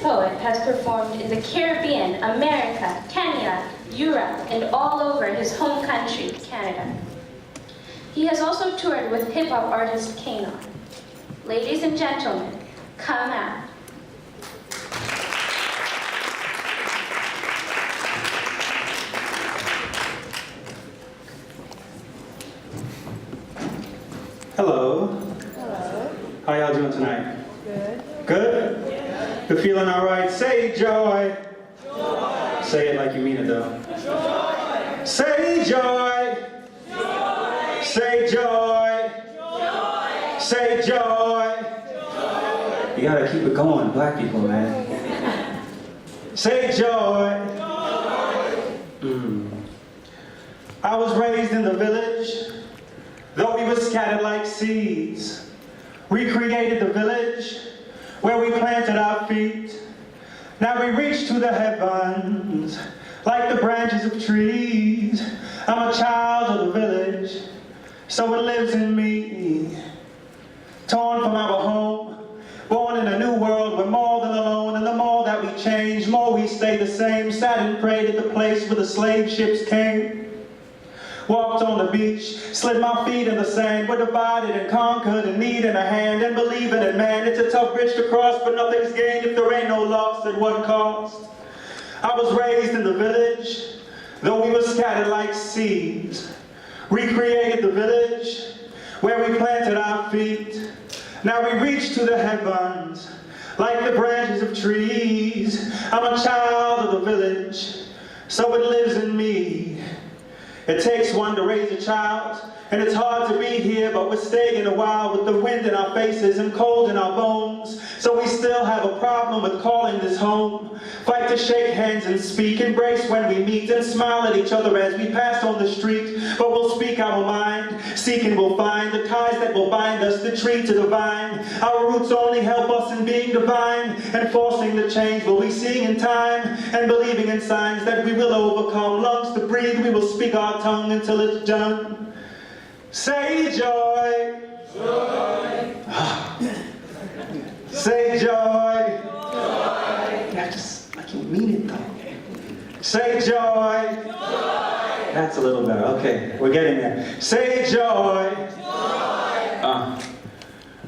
poet has performed in the Caribbean, America, Kenya, Europe, and all over his home country, Canada. He has also toured with hip-hop artist Kamau. Ladies and gentlemen, Kamau. Hello. Hello. How y'all doing tonight? Good. Good? Yeah. Good feeling all right? Say joy. Joy. Say it like you mean it though. Joy. Say joy. Joy. Say joy. Joy. Say joy. Joy. You gotta keep it going, black people, man. Say joy. Joy. I was raised in the village, though we were scattered like seeds. We created the village where we planted our feet. Now we reach to the heavens like the branches of trees. I'm a child of the village, so it lives in me. Torn from our home, born in a new world, we're more than alone. And the more that we change, more we stay the same. Sat and prayed at the place where the slave ships came. Walked on the beach, slid my feet in the sand. We're divided and conquered and need in a hand. And believing in man, it's a tough bridge to cross, but nothing's gained if there ain't no loss. At what cost? I was raised in the village, though we were scattered like seeds. Recreated the village where we planted our feet. Now we reach to the heavens like the branches of trees. I'm a child of the village, so it lives in me. It takes one to raise a child, and it's hard to be here, but we're staying a while with the wind in our faces and cold in our bones. So we still have a problem with calling this home. Fight to shake hands and speak, embrace when we meet, and smile at each other as we pass on the street. But we'll speak our mind, seek and we'll find the ties that will bind us, the tree to the vine. Our roots only help us in being divine, and forcing the change we'll be seeing in time, and believing in signs that we will overcome. Lungs to breathe, we will speak our tongue until it's done. Say joy. Joy. Say joy. Joy. Yeah, just like you mean it though. Say joy. Joy. That's a little better. Okay, we're getting there. Say joy. Joy.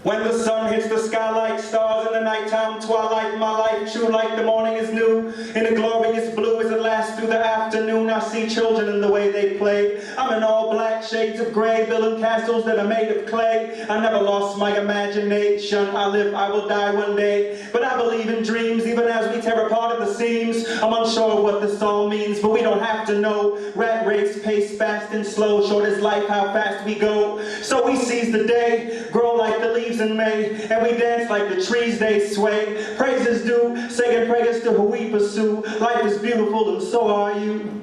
When the sun hits the sky like stars in the nighttime twilight, my life true like the morning is new. In a glorious blue as it lasts through the afternoon, I see children in the way they play. I'm in all black shades of gray, building castles that are made of clay. I never lost my imagination. I live, I will die one day. But I believe in dreams, even as we tear apart at the seams. I'm unsure of what this all means, but we don't have to know. Rat race, pace fast and slow, short is life, how fast we go. So we seize the day, grow like the leaves in May, and we dance like the trees they sway. Praises due, singing prayers to who we pursue. Life is beautiful and so are you.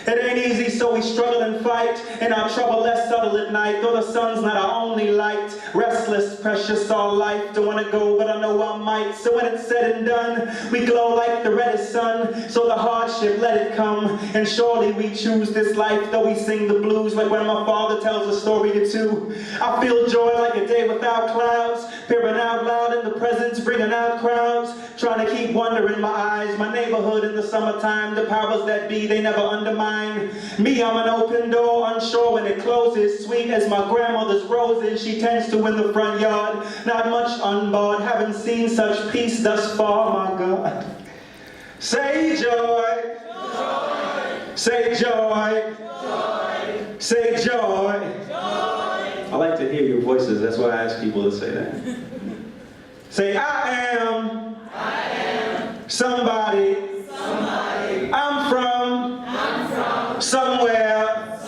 It ain't easy, so we struggle and fight, and our trouble less subtle at night. Though the sun's not our only light, restless, precious, our life. Don't wanna go, but I know I might. So when it's said and done, we glow like the reddest sun. So the hardship, let it come, and surely we choose this life. Though we sing the blues like when my father tells a story or two. I feel joy like a day without clouds, peering out loud in the presence, bringing out crowds. Trying to keep wonder in my eyes. My neighborhood in the summertime, the powers that be, they never undermine. Me, I'm an open door, unsure when it closes. Sweet as my grandmother's roses, she tends to in the front yard. Not much unbarred, haven't seen such peace thus far, my God. Say joy. Joy. Say joy. Joy. Say joy. Joy. I like to hear your voices, that's why I ask people to say that. Say, I am somebody. I'm from somewhere.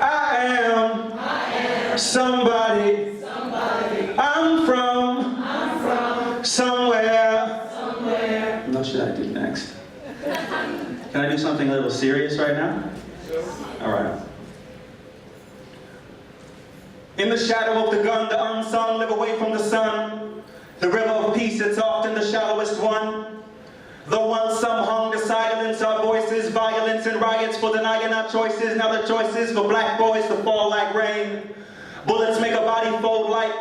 I am somebody. I'm from somewhere. What should I do next? Can I do something a little serious right now? All right. In the shadow of the gun, the unsung live away from the sun. The river of peace, it's often the shallowest one. Though once some hung to silence our voices, violence and riots for denying our choices. Now the choice is for black boys to fall like rain. Bullets make a body fold like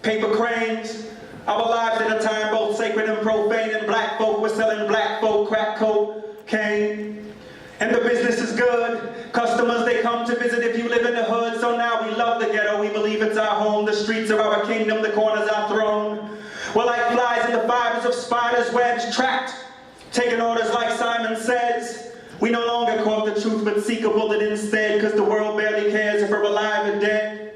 paper cranes. Our lives at a time both sacred and profane, and black folk, we're selling black folk crack cocaine. And the business is good. Customers, they come to visit if you live in the hood. So now we love the ghetto. We believe it's our home. The streets are our kingdom. The corners our throne. We're like flies in the fibers of spiders' webs, trapped, taking orders like Simon says. We no longer call the truth but seek a bullet instead, because the world barely cares if we're alive or dead.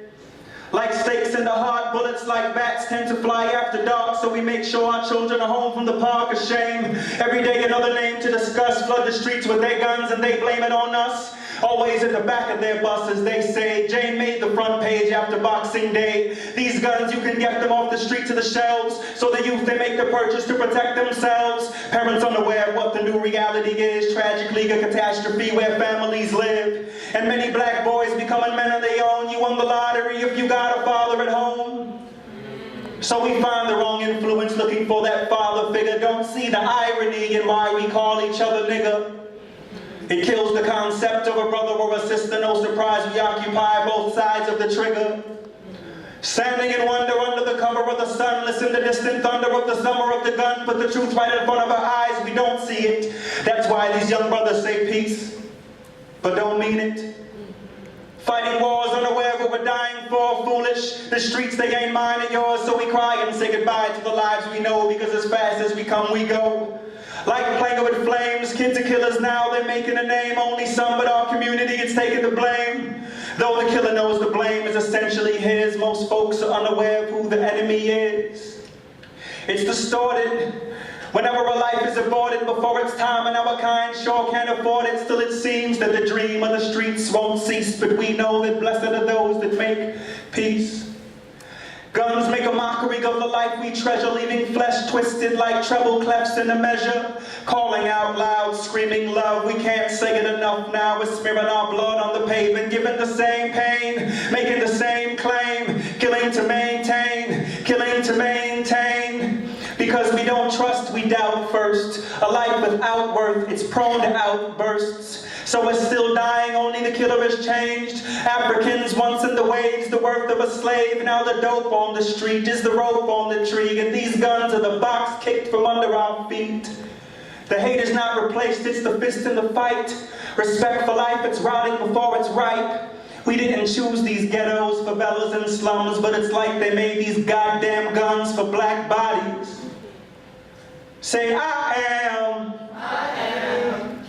Like stakes in the heart, bullets like bats tend to fly after dark, so we make sure our children are home from the park of shame. Every day another name to discuss, flood the streets with their guns and they blame it on us. Always in the back of their buses, they say, Jane made the front page after Boxing Day. These guns, you can get them off the streets of the shelves, so the youth, they make the purchase to protect themselves. Parents unaware of what the new reality is, tragically a catastrophe where families live. And many black boys becoming men of their own. You won the lottery if you got a father at home. So we find the wrong influence looking for that father figure. Don't see the irony in why we call each other nigger. It kills the concept of a brother or a sister. No surprise we occupy both sides of the trigger. Standing in wonder under the cover of the sun, listen to distant thunder of the summer of the gun. Put the truth right in front of our eyes, we don't see it. That's why these young brothers say peace, but don't mean it. Fighting wars unaware of what we're dying for, foolish. The streets, they ain't mine and yours, so we cry and say goodbye to the lives we know, because as fast as we come, we go. Like playing with flames, kids are killers now, they're making a name. Only some but our community is taking the blame. Though the killer knows the blame is essentially his, most folks are unaware of who the enemy is. It's distorted. Whenever a life is aborted before its time, and our kind sure can't afford it, still it seems that the dream of the streets won't cease. But we know that blessed are those that make peace. Guns make a mockery of the life we treasure, leaving flesh twisted like treble clefs in a measure. Calling out loud, screaming love, we can't say it enough now. We're smearing our blood on the pavement, giving the same pain, making the same claim. Killing to maintain, killing to maintain. Because we don't trust, we doubt first. A life without worth, it's prone to outbursts. So we're still dying, only the killer has changed. Africans once in the waves, the worth of a slave. Now the dope on the street is the rope on the tree. And these guns are the box kicked from under our feet. The hate is not replaced, it's the fist in the fight. Respect for life, it's rotting before it's ripe. We didn't choose these ghettos, favelas, and slums, but it's like they made these goddamn guns for black bodies. Say, I am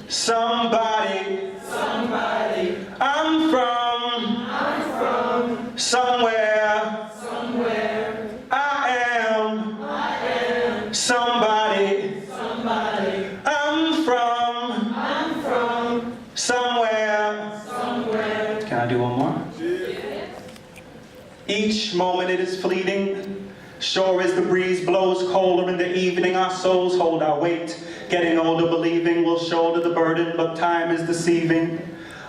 somebody. I'm from somewhere. I am somebody. I'm from somewhere. Can I do one more? Each moment it is fleeting. Sure as the breeze blows colder in the evening, our souls hold our weight. Getting older, believing we'll shoulder the burden, but time is deceiving.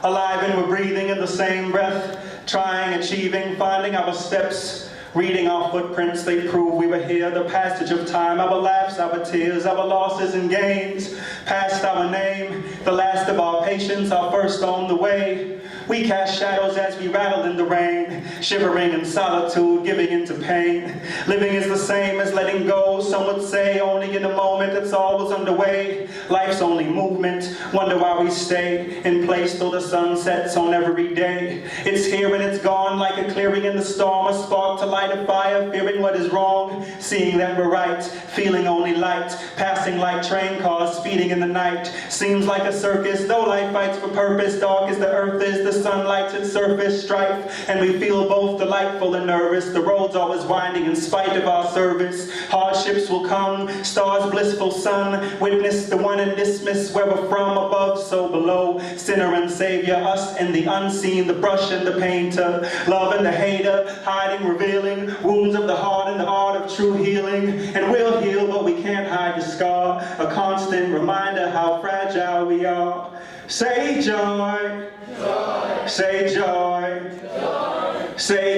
Alive and we're breathing in the same breath, trying, achieving, finding our steps. Reading our footprints, they prove we were here. The passage of time, our laughs, our tears, our losses and gains. Past our name, the last of our patience, our first on the way. We cast shadows as we rattle in the rain, shivering in solitude, giving into pain. Living is the same as letting go, some would say, only in a moment, it's always underway. Life's only movement, wonder why we stay in place till the sun sets on every day. It's here and it's gone like a clearing in the storm, a spark to light a fire, fearing what is wrong, seeing that we're right, feeling only light, passing like train cars, speeding in the night. Seems like a circus, though life fights for purpose, dark as the earth is, the sun lights its surface, strife, and we feel both delightful and nervous. The road's always winding in spite of our service. Hardships will come, stars blissful sun, witness the one and dismiss where we're from, above so below, sinner and savior, us and the unseen, the brush and the painter, love and the hater, hiding, revealing, wounds of the heart and the art of true healing. And we'll heal, but we can't hide the scar, a constant reminder how fragile we are. Say joy, say joy, say